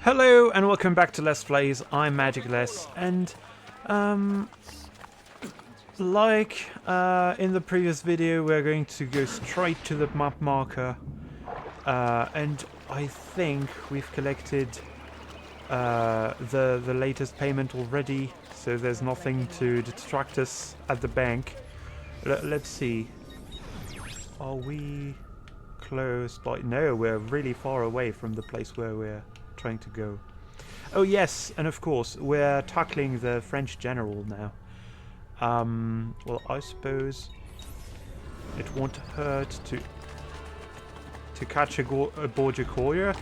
Hello and welcome back to Let's Plays. I'm MagicLess, and in the previous video, we're going to go straight to the map marker, and I think we've collected the latest payment already, so there's nothing to distract us at the bank. Let's see. Are we close by? No, we're really far away from the place where we're trying to go. Oh yes, and of course we're tackling the French general now. Well, I suppose it won't hurt to catch a Borgia courier.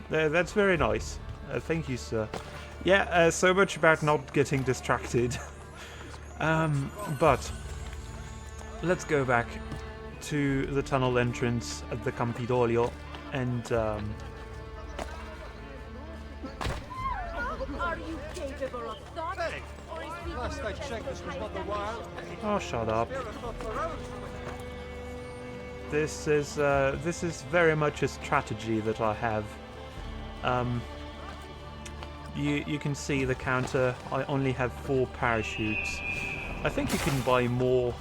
That's very nice. Thank you, sir. Yeah, so much about not getting distracted. But let's go back to the tunnel entrance at the Campidoglio and Are you capable of thought? Hey, last I checked, this was not the wild. oh, shut up. This is very much a strategy that I have. You can see the counter. I only have 4 parachutes. I think you can buy more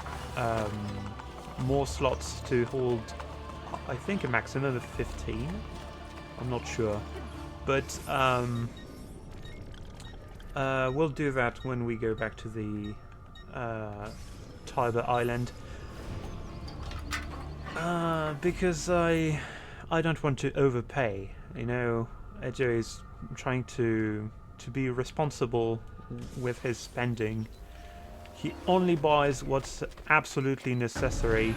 slots to hold, I think, a maximum of 15. I'm not sure, but we'll do that when we go back to the Tiber Island, because I don't want to overpay. You know, Ejo is trying to be responsible with his spending. He only buys what's absolutely necessary,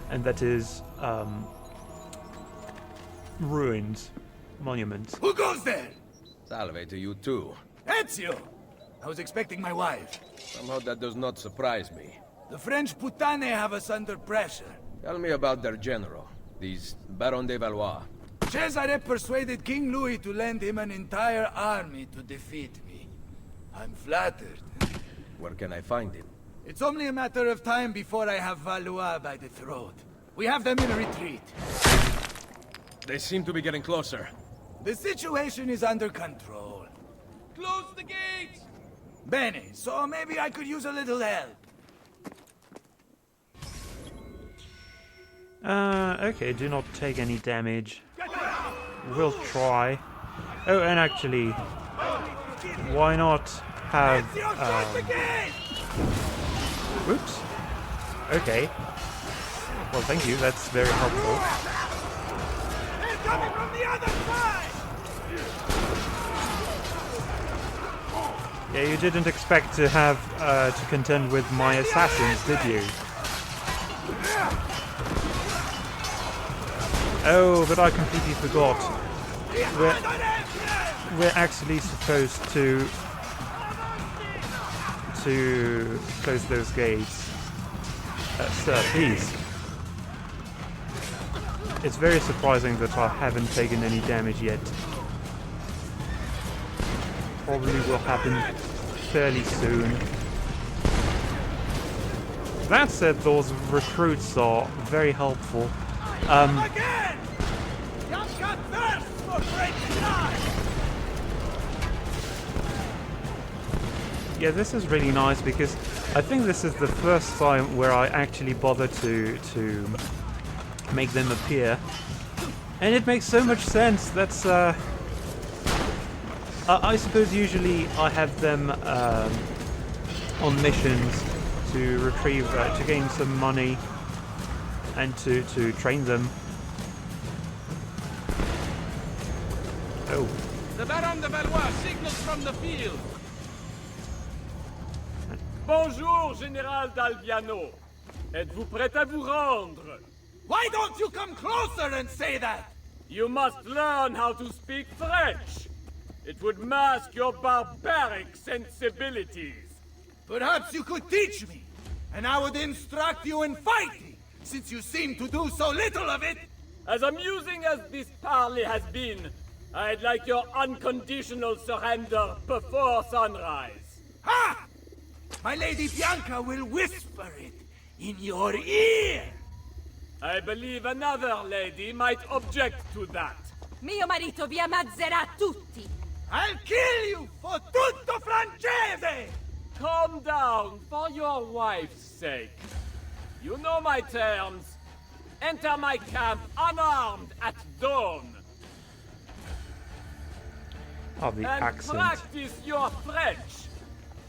and that is ruins, monuments. Who goes there? Salve to you too. Ezio! I was expecting my wife. Somehow that does not surprise me. The French putane have us under pressure. Tell me about their general, these Baron de Valois. Cesare persuaded King Louis to lend him an entire army to defeat me. I'm flattered. Where can I find him? It's only a matter of time before I have Valois by the throat. We have them in retreat. They seem to be getting closer. The situation is under control. Close the gates! Bene, so maybe I could use a little help. Okay, do not take any damage. We'll try. Oh, and actually, why not have... Whoops. Okay. Well, thank you, that's very helpful. They're coming from the other side! Yeah, you didn't expect to have to contend with my assassins, did you? Oh, but I completely forgot. We're actually supposed to close those gates. Sir, please. It's very surprising that I haven't taken any damage yet. Probably will happen fairly soon. That said, those recruits are very helpful. Again! Young got thirst for breaking lives! Yeah, this is really nice because I think this is the first time where I actually bother to make them appear, and it makes so much sense. That's I suppose usually I have them on missions to retrieve to gain some money and to train them. Oh. The Baron de Valois signals from the field. Bonjour, Général d'Alviano. Êtes-vous prêt à vous rendre? Why don't you come closer and say that? You must learn how to speak French. It would mask your barbaric sensibilities. Perhaps you could teach me, and I would instruct you in fighting, since you seem to do so little of it. As amusing as this parley has been, I'd like your unconditional surrender before sunrise. Ha! My Lady Bianca will whisper it in your ear. I believe another lady might object to that. Mio marito vi ammazzerà tutti! I'll kill you for tutto francese! Calm down, for your wife's sake. You know my terms. Enter my camp unarmed at dawn. Oh, the And accent. practice your French.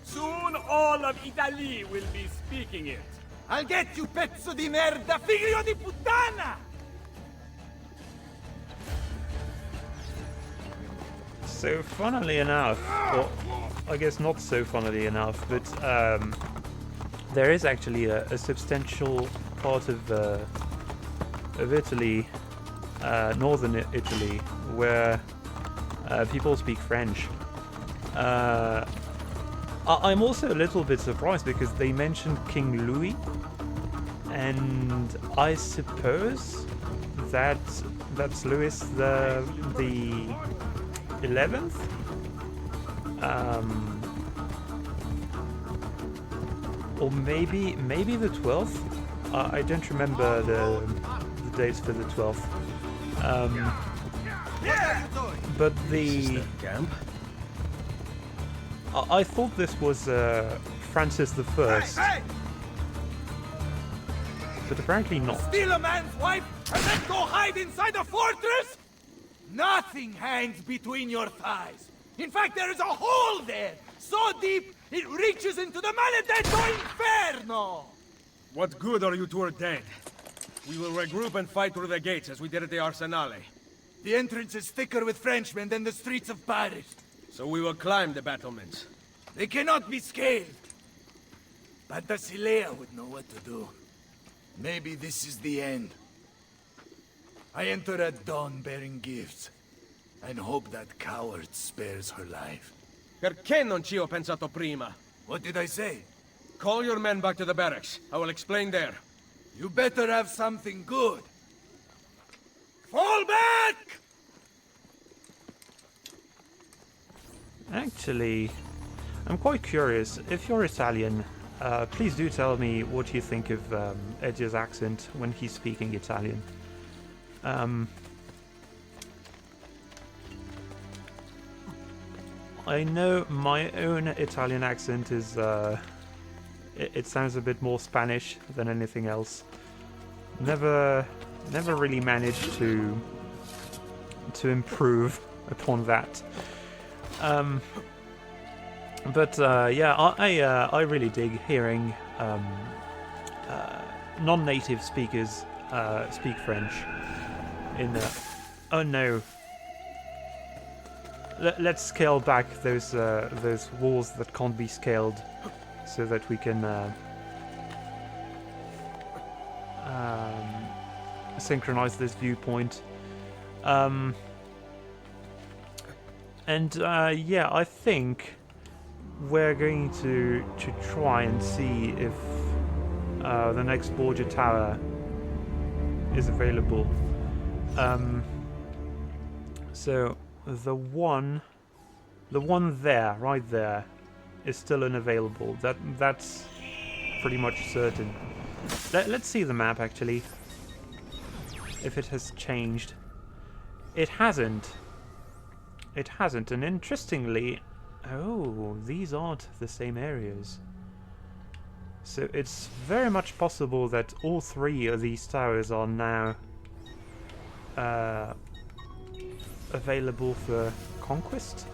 Soon all of Italy will be speaking it. I'll get you, pezzo di merda, figlio di puttana! So, funnily enough, or I guess not so funnily enough, but there is actually a substantial part of Italy, northern Italy, where people speak French. I'm also a little bit surprised because they mentioned King Louis, and I suppose that's Louis the 11th. Or maybe the 12th. I don't remember the dates for the 12th. But the Camp? I thought this was Francis the First, Hey! but apparently not. Steal a man's wife and then go hide inside a fortress? Nothing hangs between your thighs. In fact, there is a hole there, so deep it reaches into the maledetto inferno! What good are you two are dead? We will regroup and fight through the gates as we did at the Arsenale. The entrance is thicker with Frenchmen than the streets of Paris. So we will climb the battlements. They cannot be scaled. But Basilea would know what to do. Maybe this is the end. I enter at dawn bearing gifts, and hope that coward spares her life. Perché non ci ho pensato prima? What did I say? Call your men back to the barracks. I will explain there. You better have something good. Fall back! Actually, I'm quite curious. If you're Italian, please do tell me what you think of Edge's accent when he's speaking Italian. I know my own Italian accent is, it sounds a bit more Spanish than anything else. Never really managed to improve upon that. But yeah, I really dig hearing non-native speakers speak French. Oh no. Let's scale back those walls that can't be scaled, so that we can synchronize this viewpoint. And yeah, I think we're going to try and see if the next Borgia Tower is available. So the one there, right there, is still unavailable. That's pretty much certain. Let's see the map actually, if it has changed. It hasn't. It hasn't, and interestingly, oh, these aren't the same areas. So it's very much possible that all three of these towers are now available for conquest.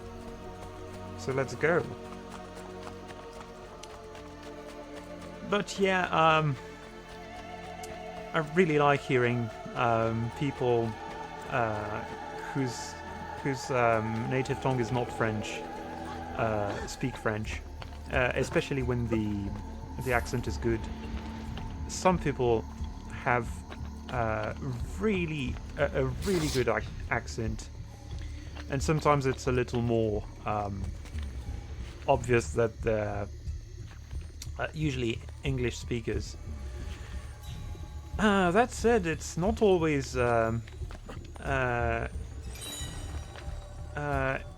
So let's go. But yeah, I really like hearing people whose native tongue is not French speak French, especially when the accent is good. Some people have a really good accent, and sometimes it's a little more obvious that they're usually English speakers. That said, it's not always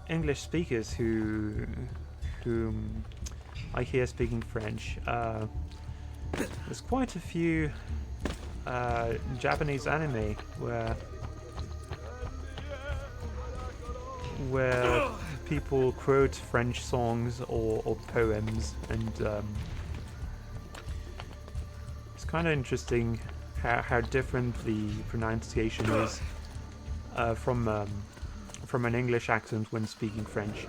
English speakers whom I hear speaking French. There's quite a few Japanese anime where people quote French songs or poems, and it's kind of interesting how different the pronunciation is from an English accent when speaking French.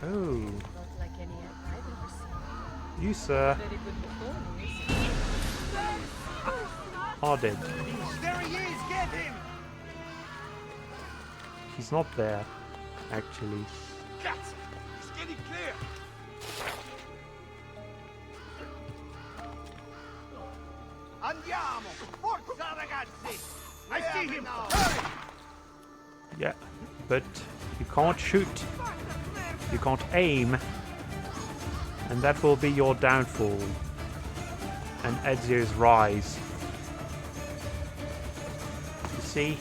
Oh, Not like any I've ever seen. you, sir, Very good performance. are dead. There he is! Get him! He's not there, actually. Cazzo! He's getting clear! Andiamo! Forza, ragazzi! I see him! Hurry! Yeah, but you can't shoot. You can't aim. And that will be your downfall. And Ezio's rise. You see?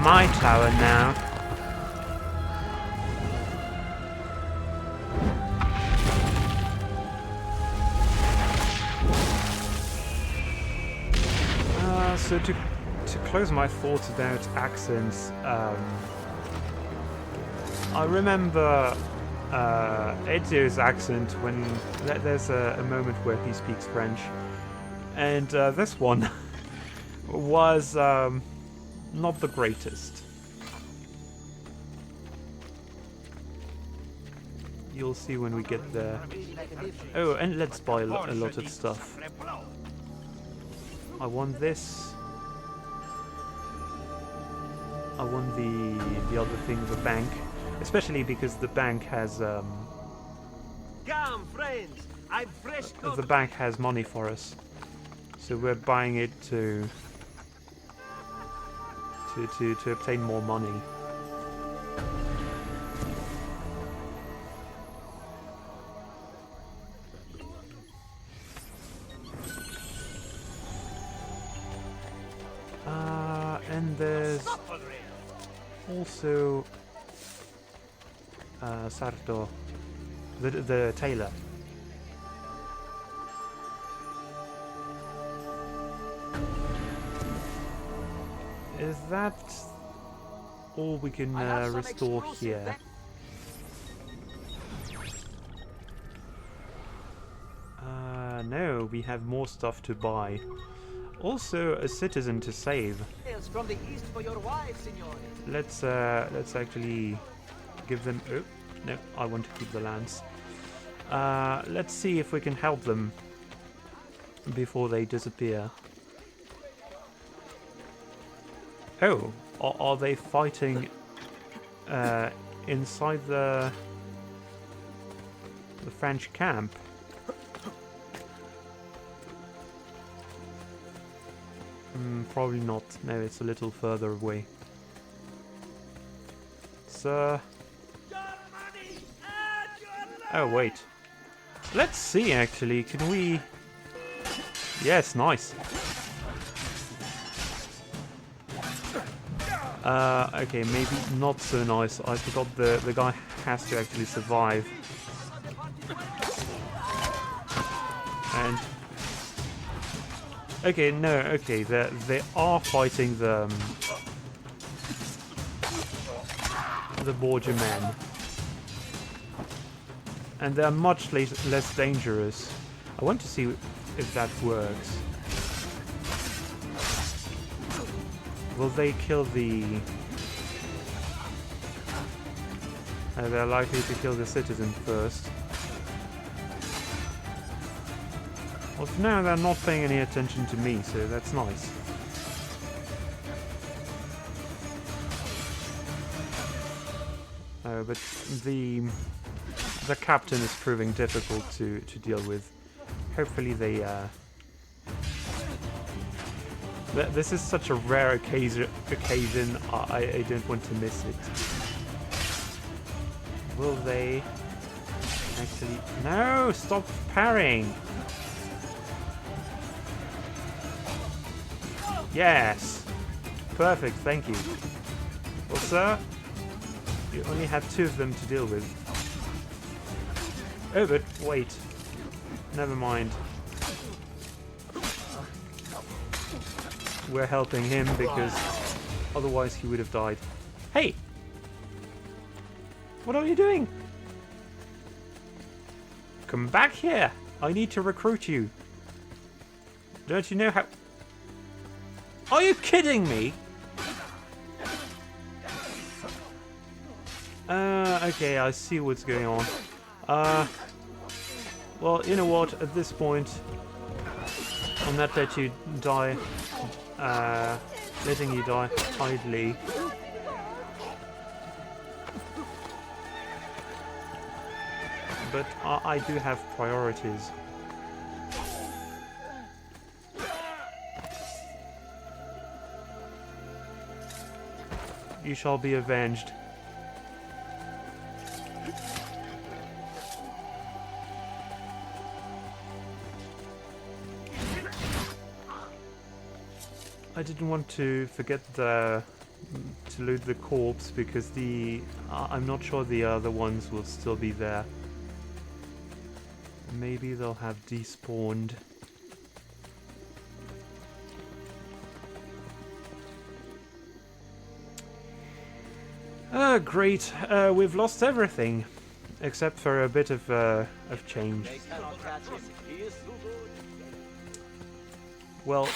My tower now. So to close my thoughts about accents, I remember Ezio's accent when there's a moment where he speaks French, and this one was not the greatest. You'll see when we get there. Oh, and let's buy a lot of stuff. I want this. I want the other thing, the bank, especially because the bank has Come, friends! I'm fresh. the bank has money for us, so we're buying it to obtain more money. And there's also Sarto, the tailor. Is that all we can restore here? No, we have more stuff to buy. Also, a citizen to save. From the east for your wife, signore. Let's actually give them. Oh no, I want to keep the lands. Let's see if we can help them before they disappear. Oh, are they fighting inside the French camp? Probably not. No, it's a little further away. Sir. Oh, wait. Let's see, actually. Can we... Yes, nice. Okay, maybe not so nice. I forgot the guy has to actually survive. And... Okay, no, okay, they are fighting the Borgia men. And they're much less dangerous. I want to see if that works. Will they kill the... they're likely to kill the citizen first. Well, for now they're not paying any attention to me, so that's nice. But the captain is proving difficult to deal with. Hopefully they... This is such a rare occasion, I don't want to miss it. Will they actually... No! Stop parrying! Yes! Perfect, thank you. Well, sir, you only have 2 of them to deal with. Oh, but wait. Never mind. we're helping him because otherwise he would have died. Hey! What are you doing? Come back here! I need to recruit you. Don't you know how... Are you kidding me? Okay, I see what's going on. Well, you know what? At this point, I'll not let you die. Letting you die idly. But I do have priorities. You shall be avenged. I didn't want to forget to loot the corpse because I'm not sure the other ones will still be there. Maybe they'll have despawned. Great. We've lost everything except for a bit of change. Well,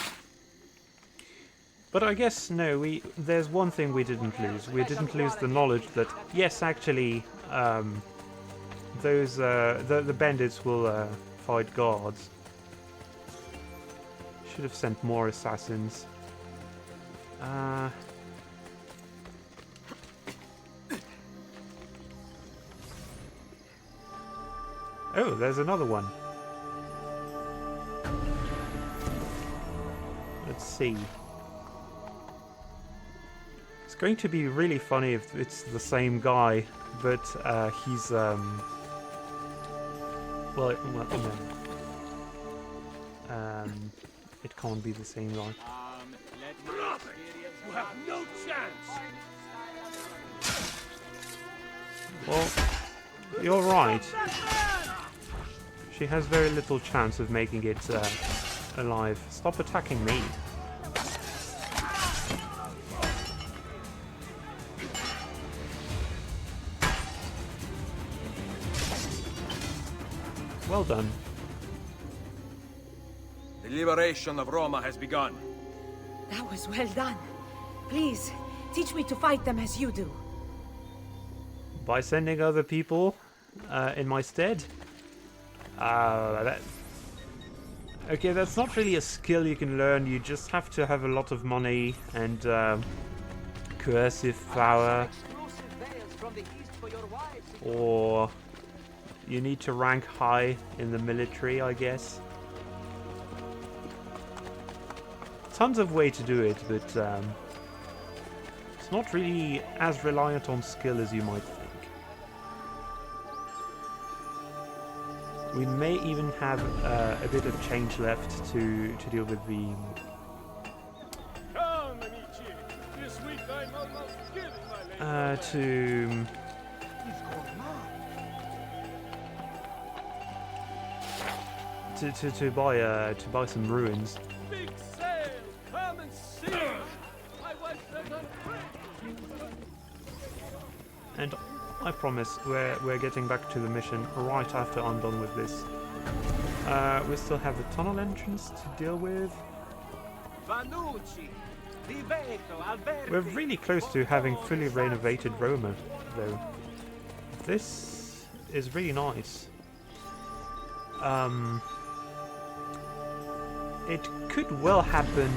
but I guess no. There's one thing we didn't lose. We didn't lose the knowledge that yes, actually, the bandits will fight guards. Should have sent more assassins. Oh, there's another one. Let's see. It's going to be really funny if it's the same guy, but he's well, it can't be the same guy. You have no chance! Well, you're right. She has very little chance of making it alive. Stop attacking me. Well done. The liberation of Roma has begun. That was well done. Please, teach me to fight them as you do. By sending other people in my stead? Okay, that's not really a skill you can learn. You just have to have a lot of money and coercive power. Or you need to rank high in the military, I guess. Tons of way to do it, but it's not really as reliant on skill as you might think. We may even have a bit of change left to deal with the... Come, amici. This week I'm almost giving my to buy some ruins. big sale. Come and see. I was And I promise we're getting back to the mission right after I'm done with this. We still have the tunnel entrance to deal with. We're really close to having fully renovated Roma, though. This is really nice. It could well happen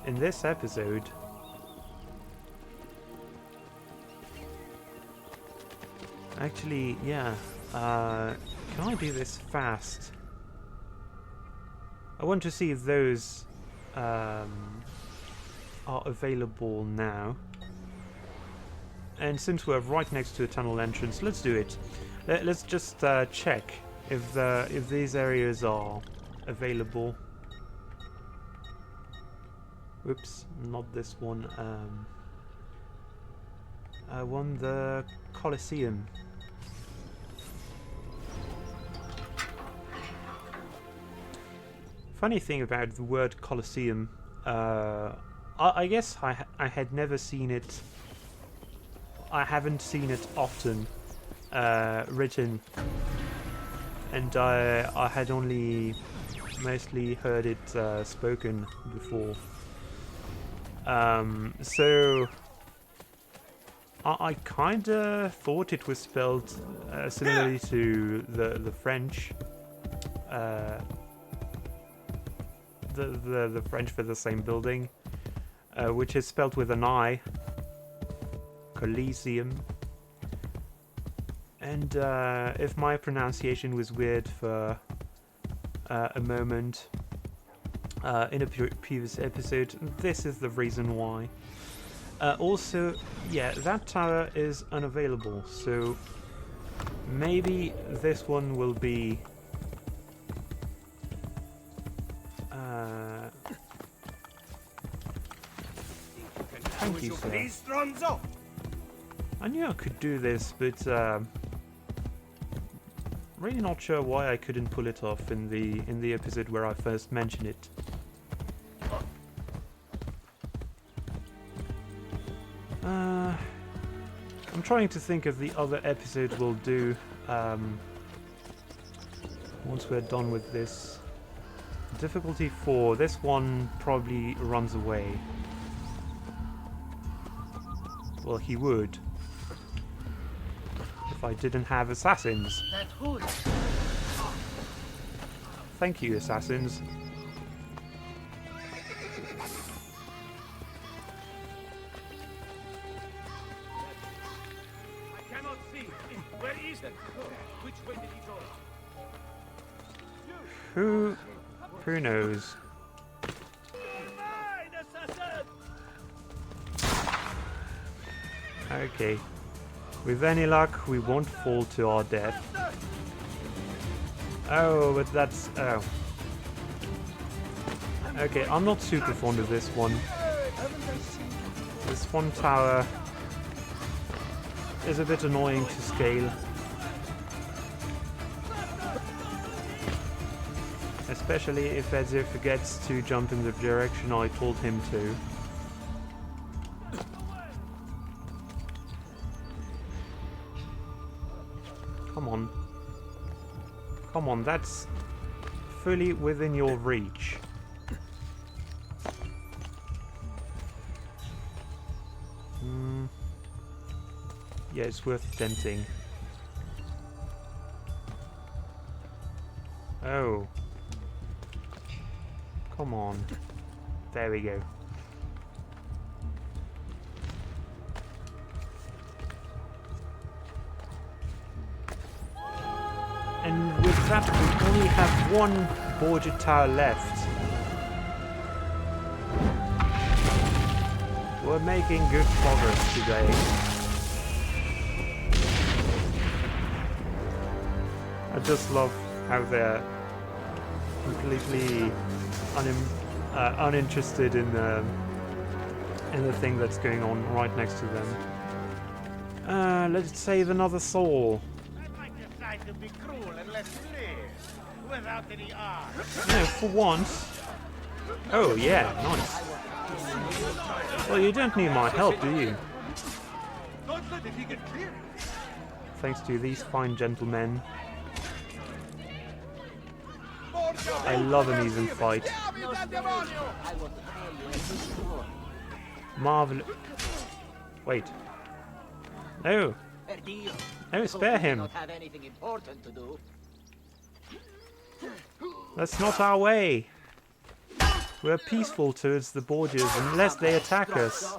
in this episode. Actually, yeah. Can I do this fast? I want to see if those are available now. And since we're right next to a tunnel entrance, let's do it. Let's just check if these areas are available. Whoops, not this one. I want the Colosseum. funny thing about the word Colosseum, I guess I had never seen it. I haven't seen it often written, and I had only mostly heard it spoken before. So I kinda thought it was spelled similarly to the French. The French for the same building, which is spelled with an I, Coliseum. And if my pronunciation was weird for a moment in a previous episode, this is the reason why. Also, yeah, that tower is unavailable, so maybe this one will be thank you, sir. I knew I could do this, but really not sure why I couldn't pull it off in the episode where I first mentioned it. I'm trying to think of the other episode we'll do once we're done with this. Difficulty 4. This one probably runs away. Well, he would. If I didn't have assassins. Thank you, assassins. I cannot see. Where is that? Which way did he go? Who knows? Okay. With any luck, we won't fall to our death. Oh, but that's... oh. Okay, I'm not super fond of this one. This one tower is a bit annoying to scale. Especially if Ezio forgets to jump in the direction I told him to. Come on. Come on, that's fully within your reach. Yeah, it's worth attempting. Oh. Come on. There we go. And with that, we only have one border tower left. We're making good progress today. I just love how they're completely uninterested in the thing that's going on right next to them. Let's save another soul. To be cruel and let live without any art. No, for once. Oh yeah, nice. Well, you don't need my help, do you? Thanks to these fine gentlemen. I love an even fight. Marvelous. Wait. No. No, spare him. That's not our way. We're peaceful towards the borders unless they attack us.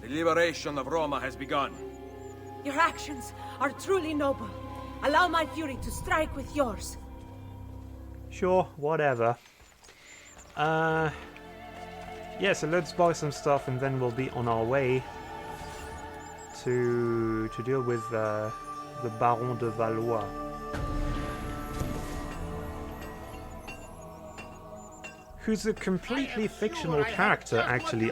The liberation of Roma has begun. Your actions are truly noble. Allow my fury to strike with yours. Sure, whatever. Yeah, so let's buy some stuff and then we'll be on our way to deal with the Baron de Valois. Who's a completely fictional character, actually.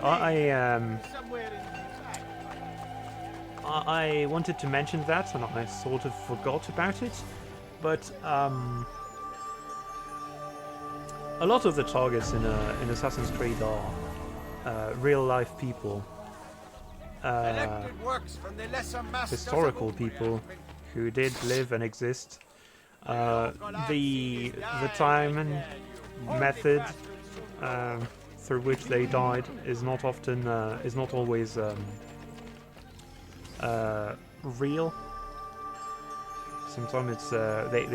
I wanted to mention that and I sort of forgot about it. But a lot of the targets in Assassin's Creed are real-life people, historical people who did live and exist. The time and method through which they died is not often is not always real. Sometimes it's they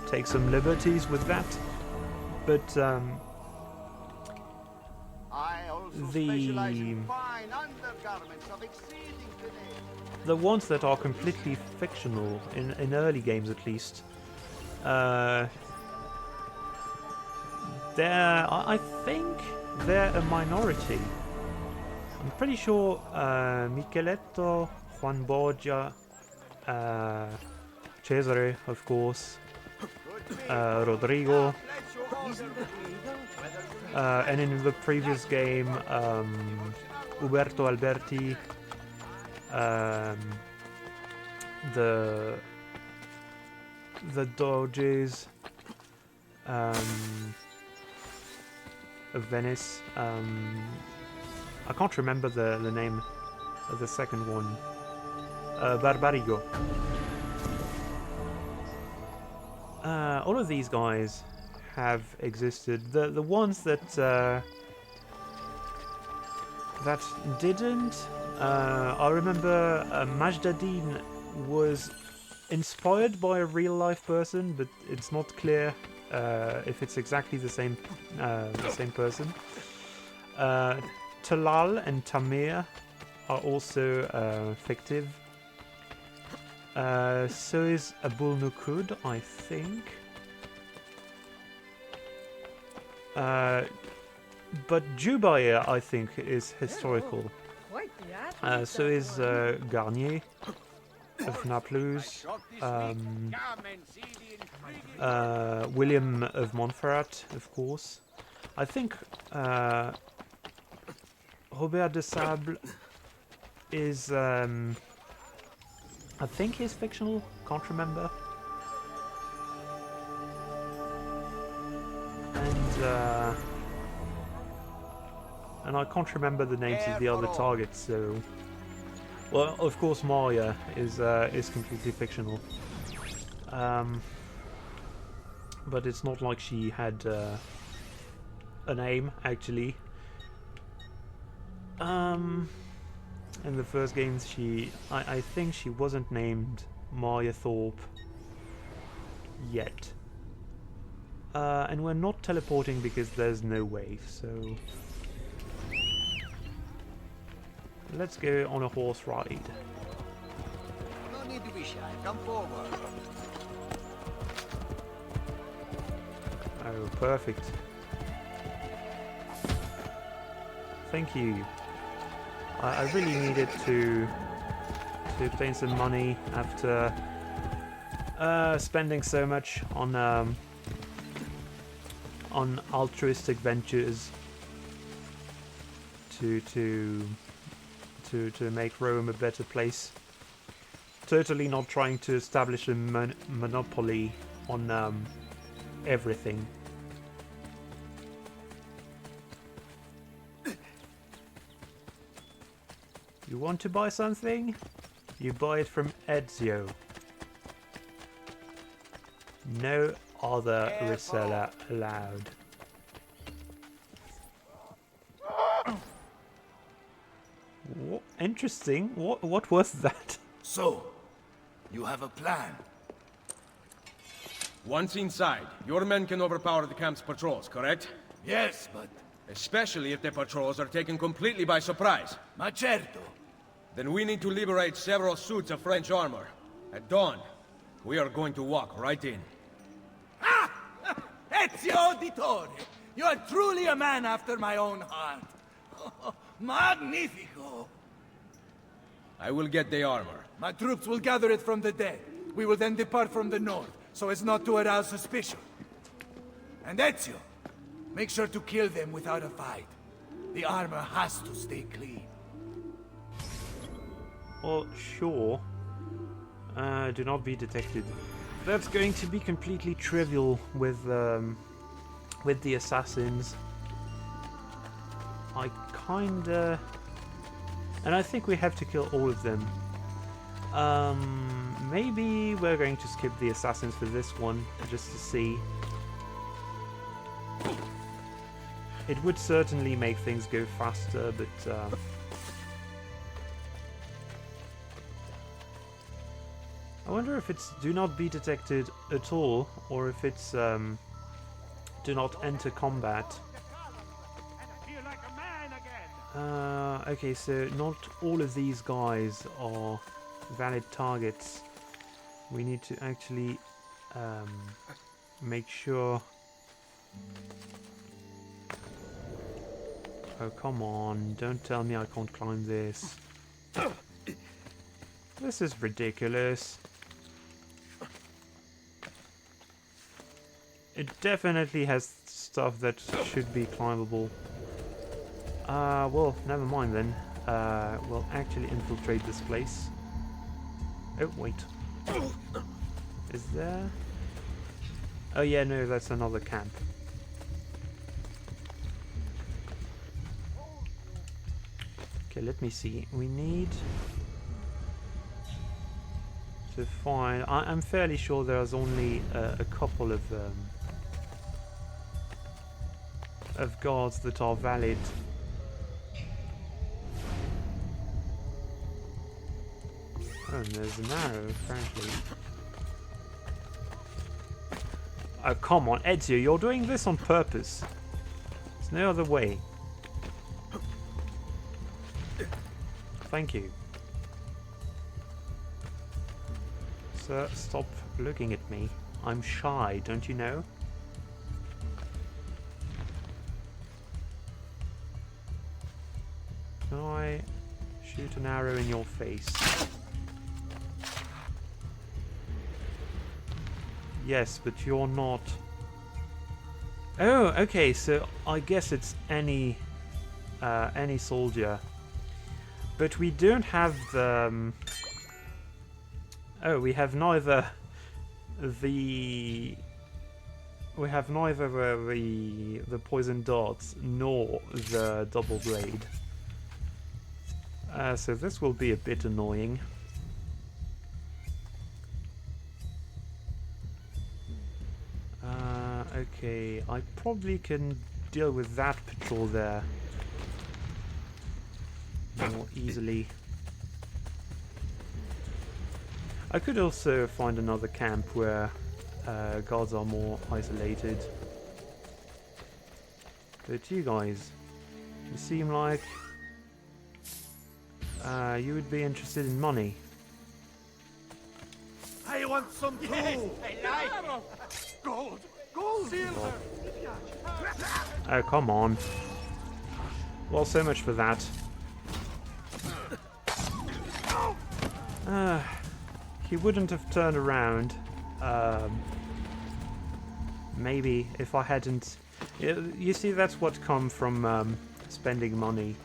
take some liberties with that, but the ones that are completely fictional in early games, at least, I think they're a minority. I'm pretty sure Micheletto, Juan Borgia, Cesare, of course, Rodrigo, and in the previous game, Uberto Alberti, the Doges of Venice. I can't remember the name of the second one. Barbarigo. All of these guys have existed. The ones that that didn't. I remember Majdadin was inspired by a real-life person, but it's not clear if it's exactly the same person. Talal and Tamir are also fictive. So is Abul Nukud, I think. But Jubair, I think, is historical. So is Garnier of Naples, William of Montferrat, of course. I think Robert de Sable is, I think he's fictional, can't remember. And I can't remember the names of the other targets, so... Well, of course Maria is completely fictional. But it's not like she had a name, actually. In the first games, I think she wasn't named Maria Thorpe yet. And we're not teleporting because there's no way, so... Let's go on a horse ride. No need to be shy. Come forward. Oh, perfect. Thank you. I really needed to obtain some money after spending so much on altruistic ventures to make Rome a better place. Totally not trying to establish a monopoly on everything. You want to buy something? You buy it from Ezio. No other reseller allowed. Interesting. What was that? So, you have a plan? Once inside, your men can overpower the camp's patrols, correct? Yes, but... Especially if the patrols are taken completely by surprise. Ma certo. Then we need to liberate several suits of French armor. At dawn, we are going to walk right in. Ah! Ezio Auditore! You are truly a man after my own heart. Magnifico! I will get the armor. My troops will gather it from the dead. We will then depart from the north, so as not to arouse suspicion. And Ezio, make sure to kill them without a fight. The armor has to stay clean. Well, sure. Do not be detected. that's going to be completely trivial with the assassins. I kinda... And I think we have to kill all of them. Maybe we're going to skip the assassins for this one, just to see. It would certainly make things go faster, but... I wonder if it's do not be detected at all, or if it's do not enter combat. Okay, so not all of these guys are valid targets. We need to actually make sure... Oh, come on, don't tell me I can't climb this. This is ridiculous. It definitely has stuff that should be climbable. Well, never mind then. We'll actually infiltrate this place. Oh, wait. Is there... Oh yeah, no, that's another camp. Okay, let me see. We need to find... I'm fairly sure there's only a couple of guards that are valid. Oh, and there's an arrow, apparently. Oh, come on, Ezio, you're doing this on purpose. There's no other way. Thank you. Sir, stop looking at me. I'm shy, don't you know? Can I shoot an arrow in your face? Yes, but you're not... Oh, okay, so I guess it's any soldier. But we don't have the... Oh, we have neither the... We have neither the poison darts nor the double blade. So this will be a bit annoying. Okay, I probably can deal with that patrol there more easily. I could also find another camp where guards are more isolated. But you guys, you seem like you would be interested in money. I want some too. Yes, I like gold, gold, silver. Oh, come on. Well, so much for that. He wouldn't have turned around. Maybe if I hadn't... You see, that's what come from spending money.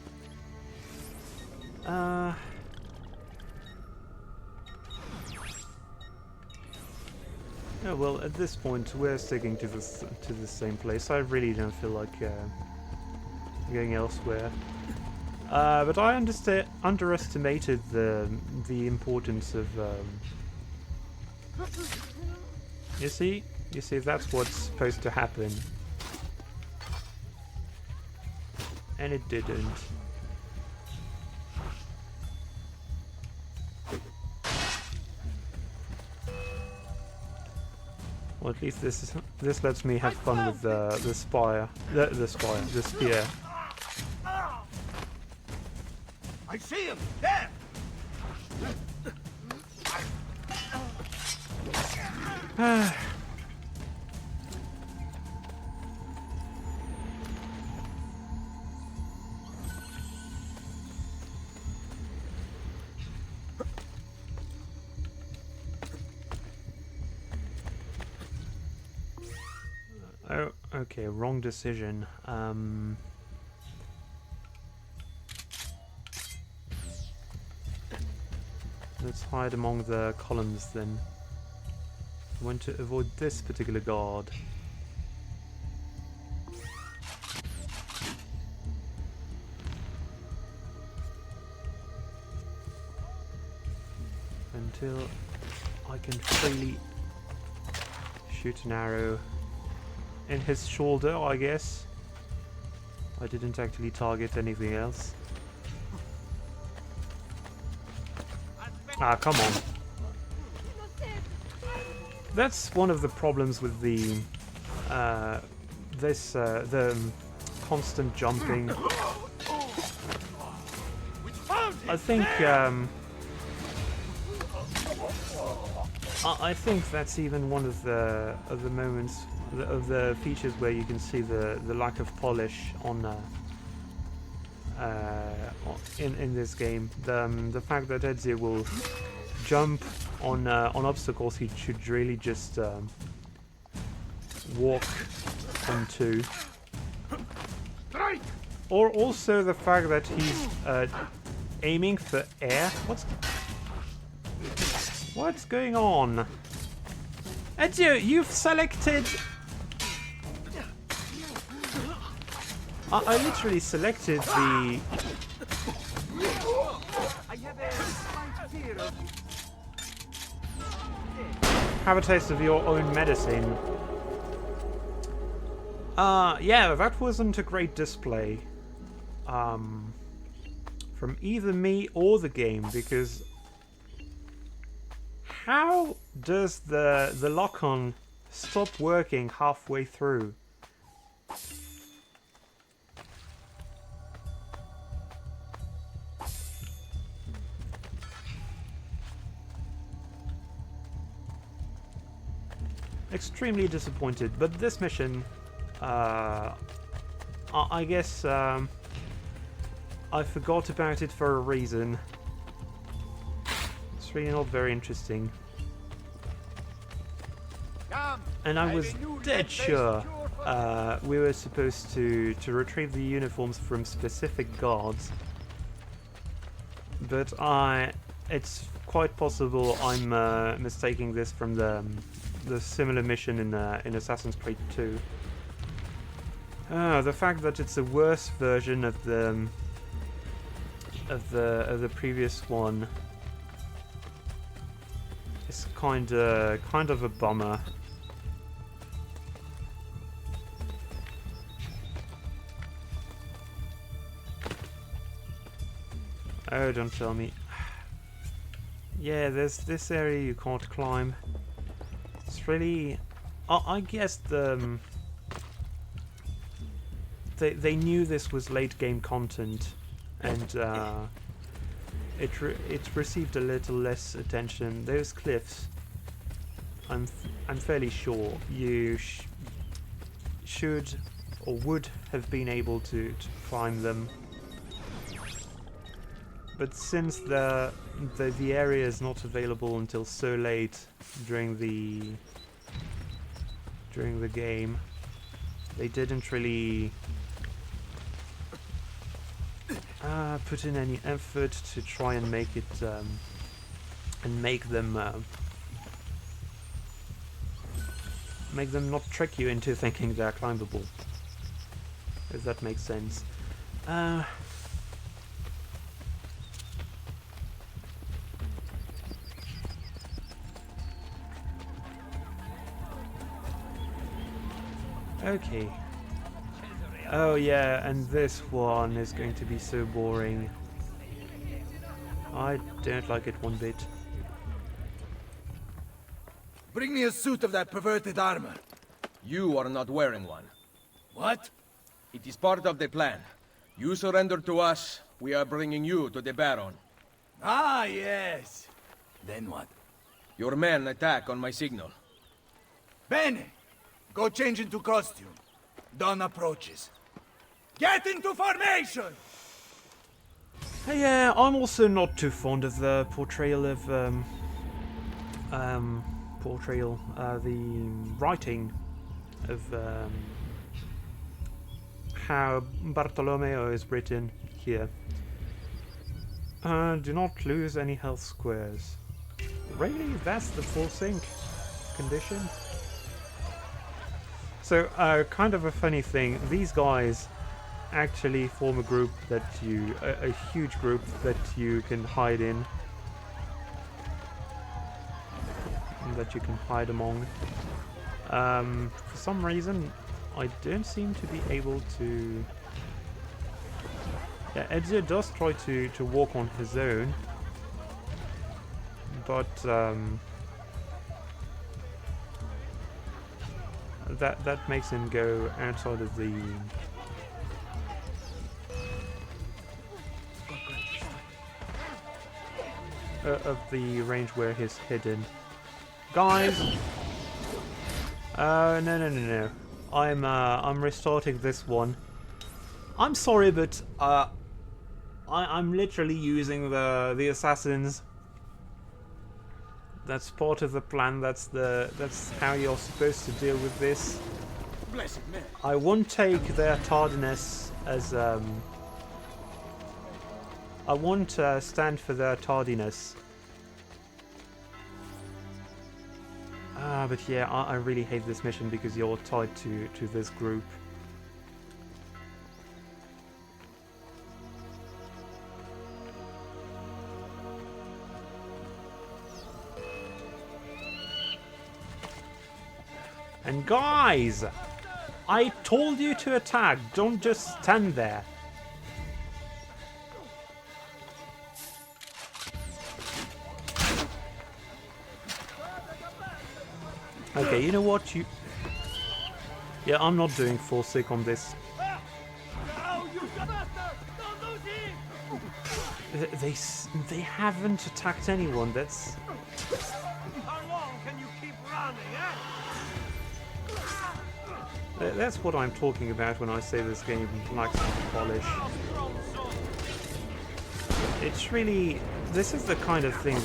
Oh, well, at this point we're sticking to the same place. I really don't feel like going elsewhere. But I underestimated the importance of. You see, that's what's supposed to happen, and it didn't. Well, at least this lets me have fun with the spear. I see him there. Oh, okay, wrong decision. Let's hide among the columns then. I want to avoid this particular guard. Until I can freely shoot an arrow in his shoulder, I guess. I didn't actually target anything else. Ah, come on. That's one of the problems with the the constant jumping. I think I think that's even one of the moments of the features where you can see the lack of polish on in this game. The fact that Ezio will jump on obstacles he should really just walk onto. Or also the fact that he's aiming for air. What's going on? Ezio, you've selected... I literally selected the... Have a taste of your own medicine. Yeah, that wasn't a great display. From either me or the game, because... How does the lock-on stop working halfway through? Extremely disappointed, but this mission, I guess I forgot about it for a reason. It's really not very interesting. And I was dead sure we were supposed to retrieve the uniforms from specific guards. But it's quite possible I'm mistaking this from the similar mission in Assassin's Creed 2. The fact that it's a worse version of the previous one is kind of a bummer. Oh, don't tell me. Yeah, there's this area you can't climb. It's really... I guess they knew this was late game content, and it received a little less attention. Those cliffs, I'm fairly sure you should or would have been able to climb them. But since the area is not available until so late during the game, they didn't really put in any effort to try and make it and make them not trick you into thinking they're climbable, if that makes sense. Okay. Oh yeah, and this one is going to be so boring. I don't like it one bit. Bring me a suit of that perverted armor. You are not wearing one. What? It is part of the plan. You surrender to us, we are bringing you to the Baron. Ah, yes. Then what? Your men attack on my signal. Bene! Go change into costume. Dawn approaches. Get into formation! Yeah, I'm also not too fond of the portrayal of the writing of how Bartolomeo is written here. Do not lose any health squares. Really? That's the full sync? condition. So, kind of a funny thing, these guys actually form a group that you, a huge group that you can hide in. That you can hide among. For some reason, I don't seem to be able to... Yeah, Ezio does try to walk on his own, but that makes him go outside of the range where he's hidden. Guys, no. I'm restarting this one. I'm sorry, but I'm literally using the assassins. That's part of the plan. That's how you're supposed to deal with this. Blessed man. I won't take their tardiness as I won't stand for their tardiness. But yeah, I really hate this mission because you're tied to this group. And guys, I told you to attack, don't just stand there. Okay, you know what, yeah, I'm not doing full sick on this. They haven't attacked anyone, that's... How long can you keep running, eh? That's what I'm talking about when I say this game lacks polish. It's really... This is the kind of thing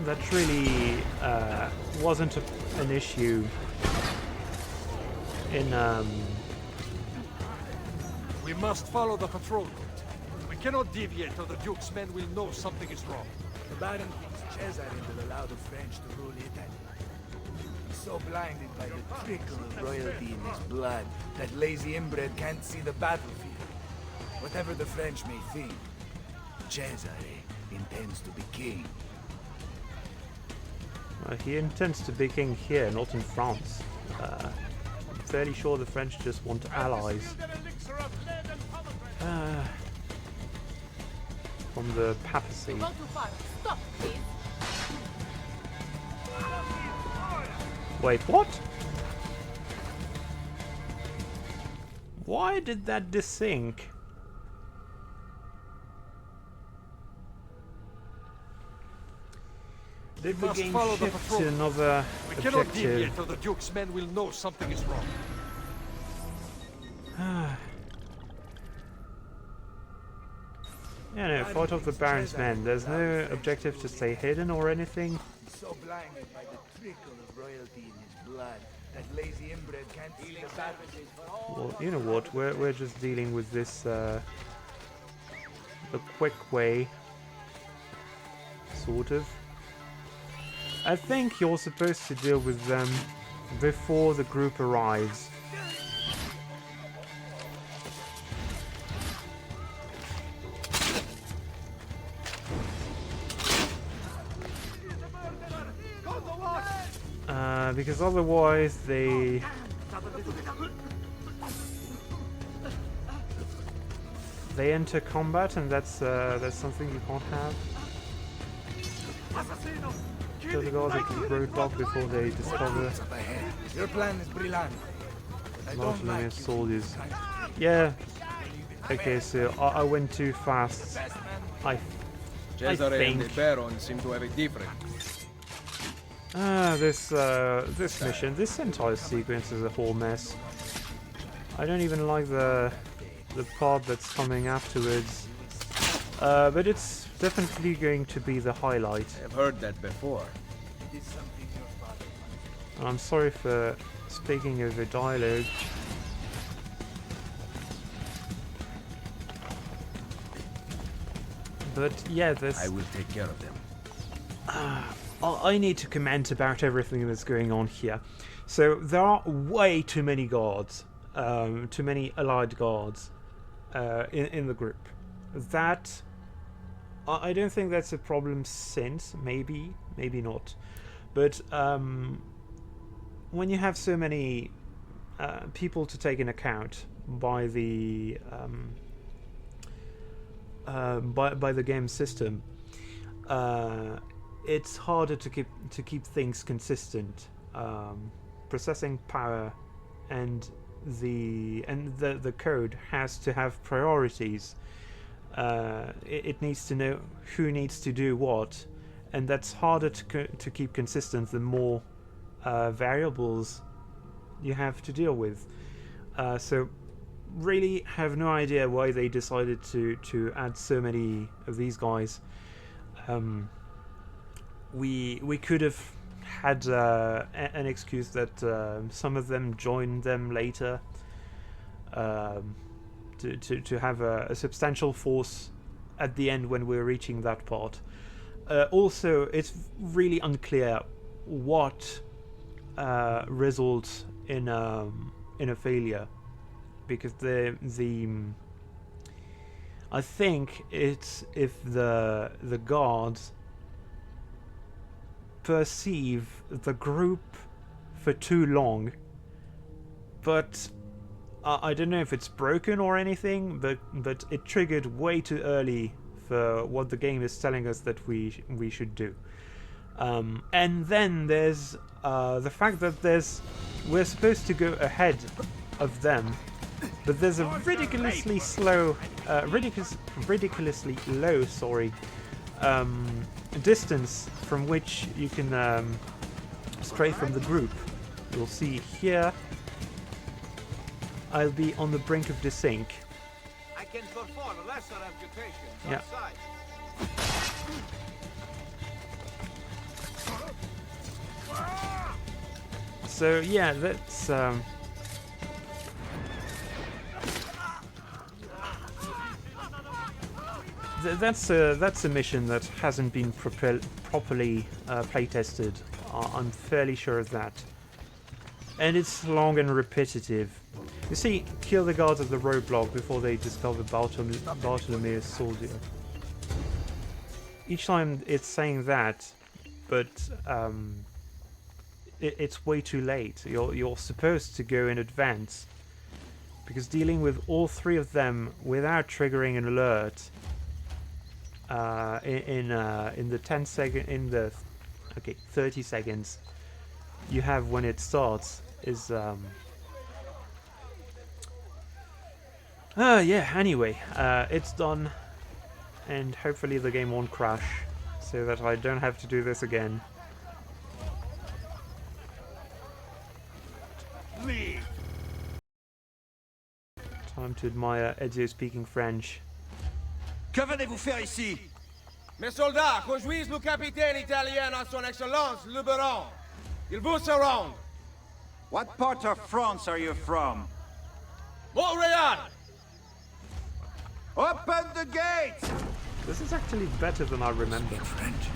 that really wasn't an issue in... We must follow the patrol route. We cannot deviate or the Duke's men will know something is wrong. The Baron thinks Cesare will allow the French to rule Italy. He's so blinded by the trickle of royalty in his blood that lazy inbred can't see the battlefield. Whatever the French may think, Cesare intends to be king. He intends to be king here, not in France. I'm fairly sure the French just want allies. From the papacy. Go too far. Stop, please. Wait, what? Why did that desync? Did the game shift to another We cannot objective? deviate or the Duke's men will know something is wrong. Yeah, no, fight off the Baron's men. There's no objective to stay hidden or anything. He's so blinded by the trickle of royalty in his blood that lazy inbred can't see the battlefield. Well, you know what? We're just dealing with this the quick way, sort of. I think you're supposed to deal with them before the group arrives. Because otherwise they enter combat, and that's something you can't have. So the guards have to be roadblocked before they discover Your plan is brilliant. marching against soldiers. Yeah. Okay, so I went too fast. I Cesare and the think. Baron seem to have a different. This mission, this entire sequence is a whole mess. I don't even like the part that's coming afterwards. But it's definitely going to be the highlight. I've heard that before. And I'm sorry for speaking over dialogue. But yeah, this... I will take care of them. I need to comment about everything that's going on here. So there are way too many guards, too many allied guards in the group. That I don't think that's a problem since, maybe not. But when you have so many people to take in account by the by the game system, it's harder to keep things consistent. Processing power and the code has to have priorities. It needs to know who needs to do what, and that's harder to keep consistent the more variables you have to deal with. So really have no idea why they decided to add so many of these guys. We could have had an excuse that some of them joined them later, to have a substantial force at the end when we're reaching that part. Also, it's really unclear what results in a failure, because I think it's if the guards perceive the group for too long, but I don't know if it's broken or anything, but it triggered way too early for what the game is telling us that we should do. And then there's the fact that we're supposed to go ahead of them, but there's a ridiculously low, distance from which you can stray from the group. You'll see here I'll be on the brink of desync. I can perform lesser amputations Yeah. outside. So yeah, that's that's a mission that hasn't been properly playtested. I'm fairly sure of that, and it's long and repetitive. You see, kill the guards at the roadblock before they discover Bartolomeo's soldier. Each time it's saying that, but it's way too late. You're supposed to go in advance, because dealing with all three of them without triggering an alert in the 30 seconds you have when it starts is yeah, anyway, it's done, and hopefully the game won't crash so that I don't have to do this again. Time to admire Ezio speaking French. Que venez-vous faire ici? Mes soldats, conduisent le capitaine italien à son excellence le baron. Il vous surround. What part of France are you from? Montreal! Open the gate! This is actually better than I remember. French.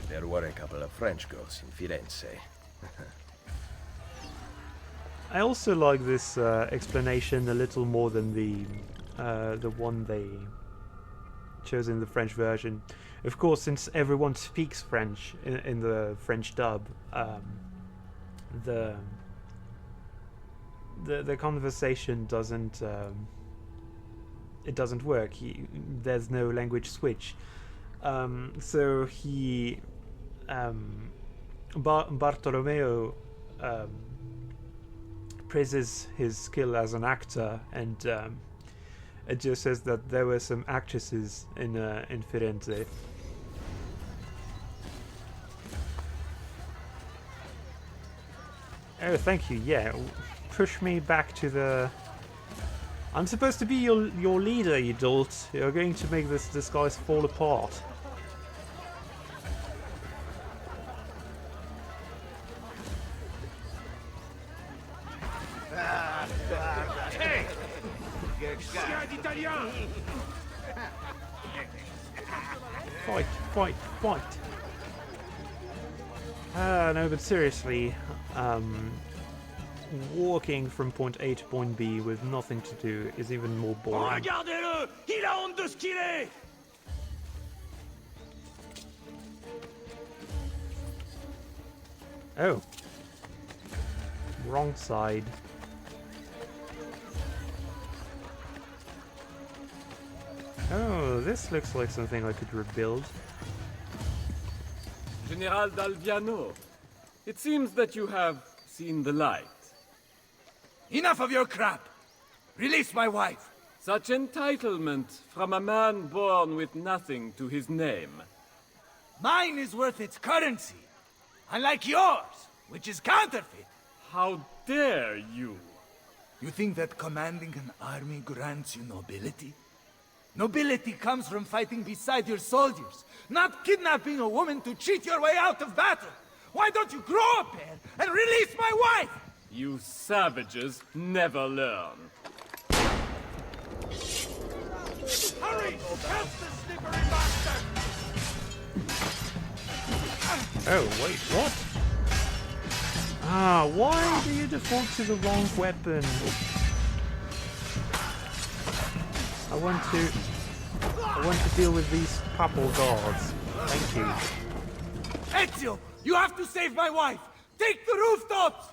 There were a couple of French girls in Firenze. I also like this explanation a little more than the one they chose in the French version. Of course, since everyone speaks French in the French dub, the conversation doesn't it doesn't work. There's no language switch. So Bartolomeo praises his skill as an actor, and it just says that there were some actresses in Firenze. Oh, thank you. Yeah, push me back to the. I'm supposed to be your leader, you dolt. You're going to make this disguise fall apart. Fight, fight, fight. No, but seriously, walking from point A to point B with nothing to do is even more boring. Regardez-le! Il a honte de ce qu'il est! Oh. Wrong side. Oh, this looks like something I could rebuild. General d'Alviano, it seems that you have seen the light. Enough of your crap! Release my wife! Such entitlement from a man born with nothing to his name. Mine is worth its currency, unlike yours, which is counterfeit. How dare you? You think that commanding an army grants you nobility? Nobility comes from fighting beside your soldiers, not kidnapping a woman to cheat your way out of battle. Why don't you grow a pair and release my wife? You savages never learn. Hurry! Catch the slippery bastard! Oh, wait, what? Ah, why do you default to the wrong weapon? I want to deal with these papal guards. Thank you. Ezio, you have to save my wife! Take the rooftops!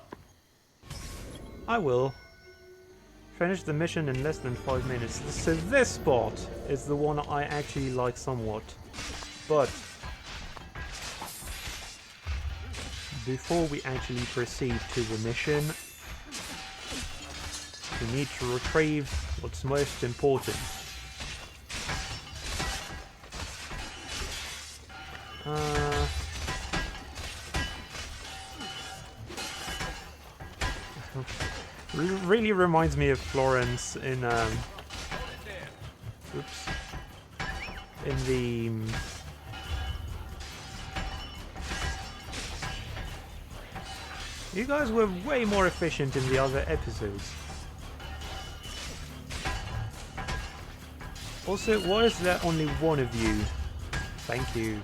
I will. Finish the mission in less than 5 minutes. So this spot is the one I actually like somewhat. But before we actually proceed to the mission, we need to retrieve what's most important. Really reminds me of Florence in the you guys were way more efficient in the other episodes. Also, why is there only one of you? Thank you.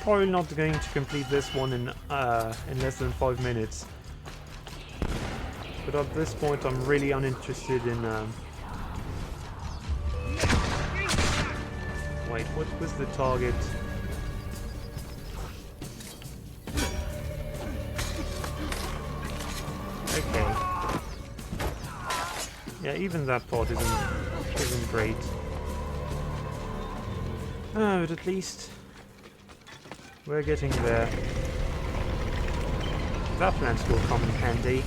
Probably not going to complete this one in less than 5 minutes. But at this point, I'm really uninterested in. Wait, what was the target? Okay. Yeah, even that part isn't great. Oh, but at least we're getting there. That plant will come in handy.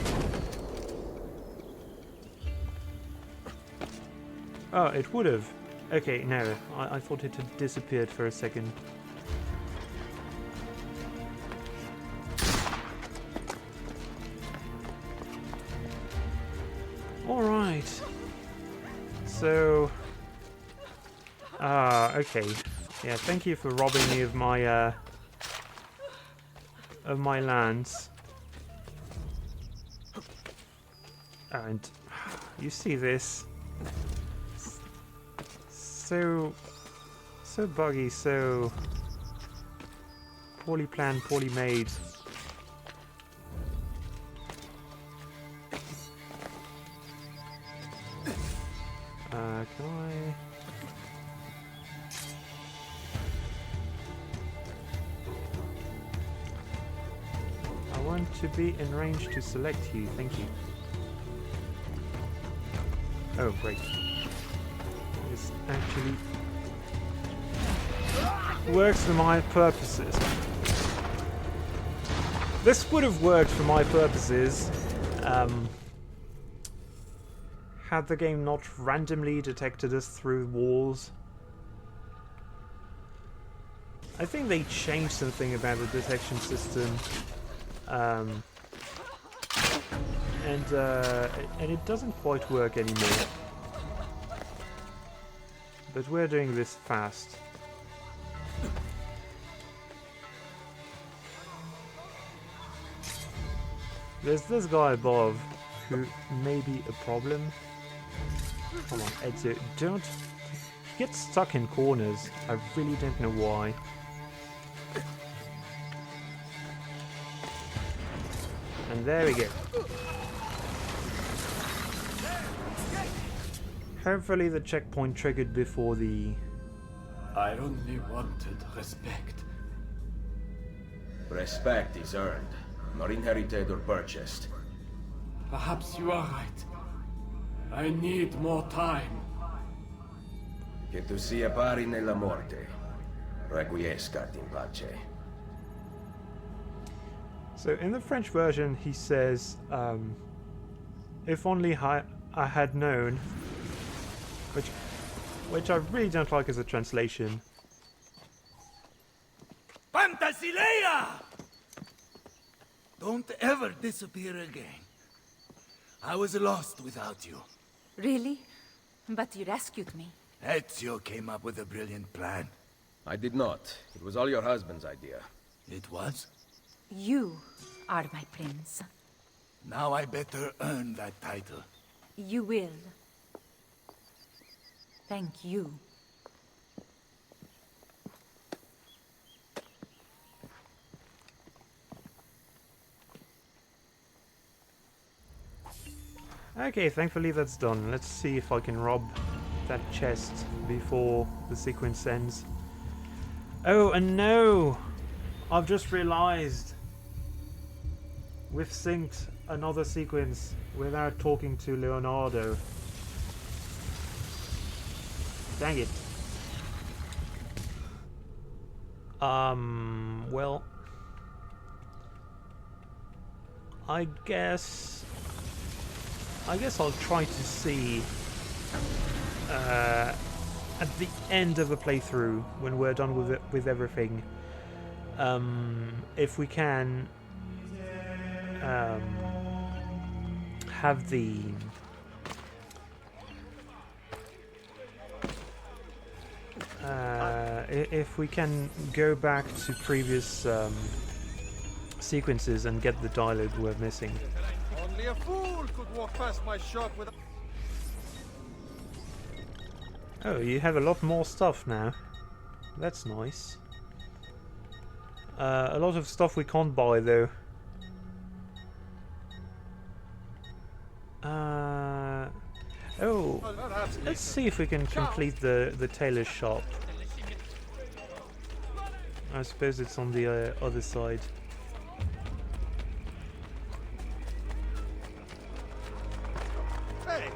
Oh, it would have. Okay, no. I thought it had disappeared for a second. Alright. So... okay. Yeah, thank you for robbing me of my lands. And you see this? So buggy, so poorly planned, poorly made. Can I? I want to be in range to select you, thank you. Oh, great. This actually works for my purposes. This would have worked for my purposes had the game not randomly detected us through walls. I think they changed something about the detection system, and it doesn't quite work anymore. But we're doing this fast. There's this guy above who may be a problem. Come on, Ezio, don't... He gets stuck in corners. I really don't know why. And there we go. Hopefully the checkpoint triggered before the... I only wanted respect. Respect is earned, not inherited or purchased. Perhaps you are right. I need more time. Che tu sia pari nella morte, requiescat in pace. So in the French version he says, if only I had known, which I really don't like as a translation. Pantasilea! Don't ever disappear again. I was lost without you. Really? But you rescued me. Ezio came up with a brilliant plan. I did not. It was all your husband's idea. It was? You are my prince. Now I better earn that title. You will. Thank you. Okay, thankfully that's done. Let's see if I can rob that chest before the sequence ends. Oh, and no! I've just realized we've synced another sequence without talking to Leonardo. Dang it. Well, I guess I'll try to see at the end of the playthrough, when we're done with everything, if we can have the if we can go back to previous sequences and get the dialogue we're missing. Only a fool could walk past my shop without... Oh, you have a lot more stuff now. That's nice. A lot of stuff we can't buy though. Oh, let's see if we can complete the tailor's shop. I suppose it's on the other side. Hey!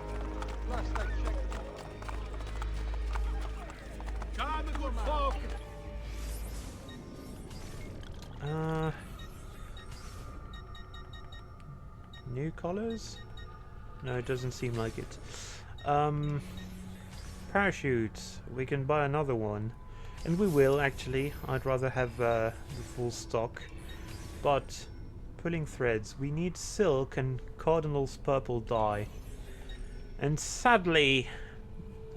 Last I checked. Come, good folk! New colors? No, it doesn't seem like it. Parachutes. We can buy another one. And we will, actually. I'd rather have the full stock. But, pulling threads. We need silk and Cardinal's purple dye. And sadly,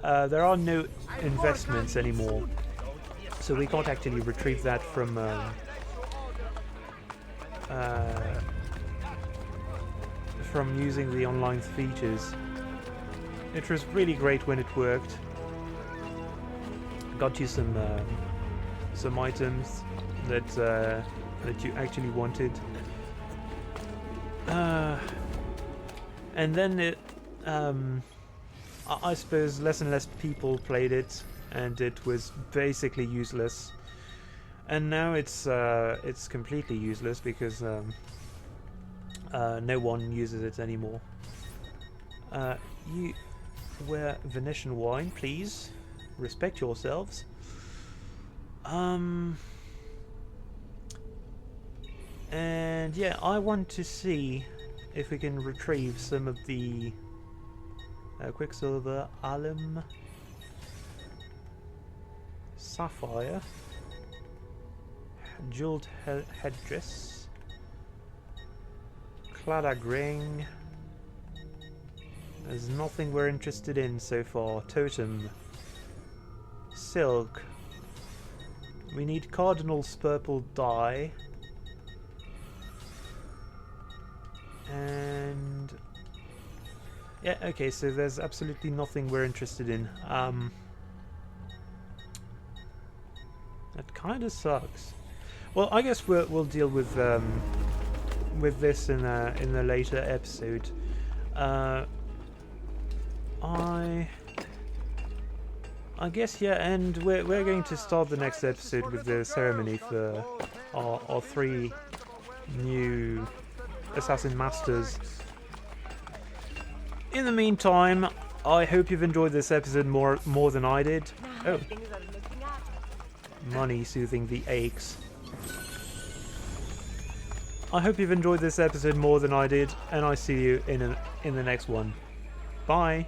there are no investments anymore. So we can't actually retrieve that from using the online features. It was really great when it worked. Got you some items that you actually wanted, and then it I suppose less and less people played it, and it was basically useless. And now it's completely useless because no one uses it anymore. You wear Venetian wine, please. Respect yourselves. And yeah, I want to see if we can retrieve some of the Quicksilver, Alum, Sapphire, Jeweled Headdress, Cladak Ring. There's nothing we're interested in so far. Totem, Silk. We need Cardinal's purple dye. And Yeah, okay, so there's absolutely nothing we're interested in. That kind of sucks. Well, I guess we'll deal with this in a later episode. I guess, yeah, and we're going to start the next episode with the ceremony for our 3 new assassin masters. In the meantime, I hope you've enjoyed this episode more than I did. Oh, money soothing the aches. I hope you've enjoyed this episode more than I did, and I see you in the next one. Bye.